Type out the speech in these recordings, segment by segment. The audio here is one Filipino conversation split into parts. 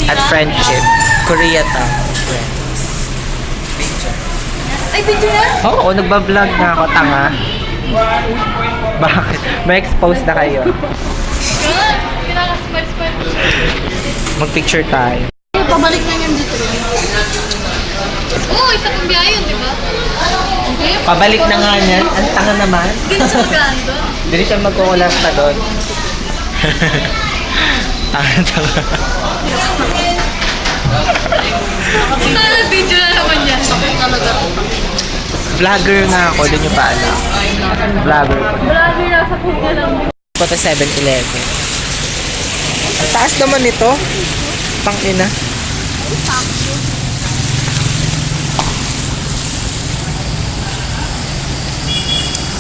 at friendship. Koreatown friends. Picture. Ay, video na? Oo, nagbablog na ako, tanga. Bakit? May expose na kayo. Pinaka-smile-smile. Mag-picture tayo. Pabalik na yan dito. Oo, isa pang biyahe yun, di ba? Okay. Pabalik na nga niyan. Ang tanga naman. Hindi na siya magkaan doon. Hindi siya magkukulang pa doon. Tanga. Video na naman yan. Vlogger nga ako, din yung pa alam. Vlogger ko. Vlogger na sa kanya lang. Punta 7-Eleven. Ang taas naman ito. Pang-ina.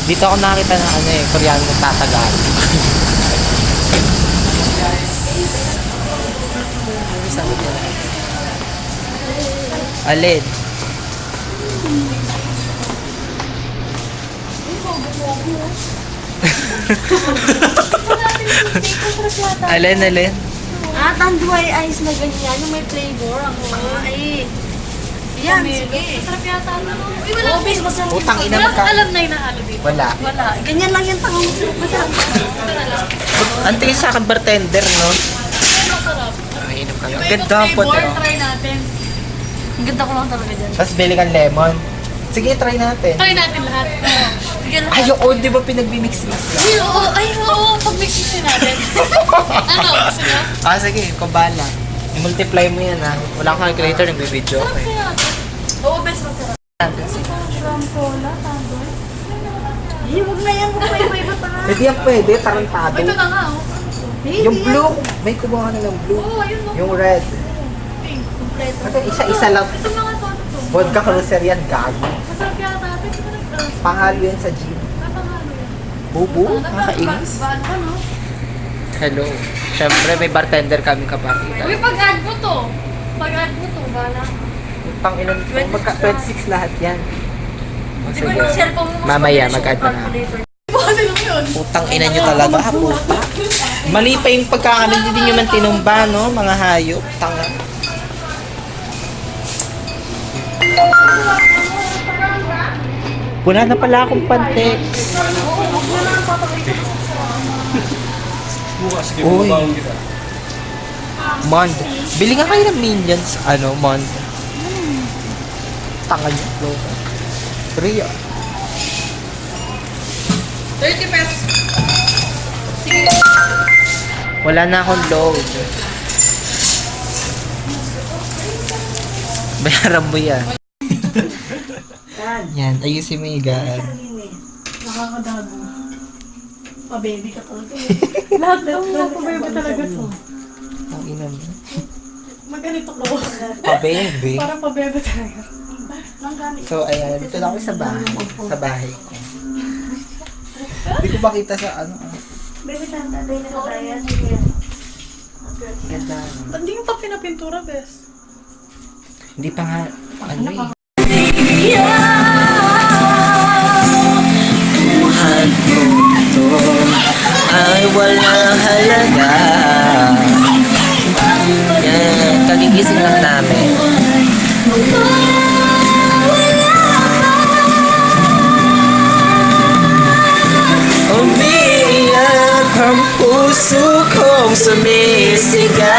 Dito ako nakita ng ano eh, Koreano na tatagal. Alin? Alin? Ah, tanduay ice na ganyan, yung may flavor. Ako, ay. Yan, sige. Masarap yata. Uy, wala. Oh, bis, masarap. Utang ina Wala ka. kang alam na inahalo dito. Wala. Wala. Ganyan lang yan, tangang masarap. Masarap. Ang tingin sa akin bartender, no? Masarap. Mainom kayo. Ang Ito ganda po, flavor, no? try natin. Ang ganda ko lang talaga dyan. Tapos bili kang lemon. Sige, try natin. Try natin lahat. Sige lahat. Ay, oo, di ba pinagbimix-mix lang? Ay, oo. Pag-mixin natin. Ano? Gusto niyo? Ah, sige, kumbala. I-multiply mo yan, ha? Wala akong calculator, nagbibideo Sarap ko, eh. kaya natin. Oo, best masarap. From cola, tandoy. Eh, huwag na yan. Huwag na iba-iba pa nga. Hindi yan pwede, tarantado. Ito na nga, oh. Yung blue, may kumuha na ng blue. Oo, ayun, no. Yung red. Pink. Kompleto. Ito, isa-isa lang. Ito mga to, ano to? Vodka cruiser yan, gago. Masarap yata natin. Ito na nag-trans. Pangalo yan sa jeep. Napangalo yan. Bubu, nakainis. Baan ka, no? Hello. Siyempre, may bartender kami kapatid. Uy, pag-add mo to. Pag-add mo to, bala. Pang ilan, 26 lahat yan. O, Di ba sige. yung cellphone mo? Mamaya, mag-add na ako. Ano lang yun? Putang ina nyo talaga, ha, puta. Mali pa yung pagkakamali, hindi nyo man tinumba, no? Mga hayop, tanga. Wala na pala akong pantex. Uy. Mond. Bili nga kayo ng Minions, ano, Mond. Tanga nyo, bro. Ria. 30 pesos. Wala na akong load. Bayaran mo yan. Yan, ayusin mo yung gaan. Nakakadago. Pa-baby ka talaga. Lahat ng mga pabebe talaga to. Ang ina mo. Magganito ko. Pa-baby. Parang pabebe talaga. So, ayan. Dito lang ako sa bahay. Sa bahay ko. Hindi ko makita sa ano. Baby, tatay na kaya. Ganda. Hindi yung pa pinapintura, bes. Hindi pa nga, ano eh. Buhat ko ito ay walang halaga. Yan, kagigising lang namin. Umiiyak ang puso kong sumisigaw.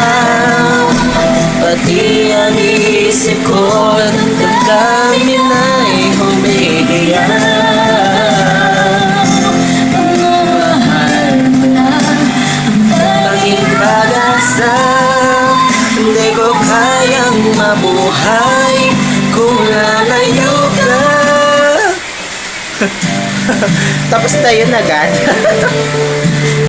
Pati ang isip ko at damdamin ay humihiyak. Pagmamahal mo na ang tanging pag-asa. Hindi ko kayang mabuhay kung lalayo ka. Tapos na yun agad.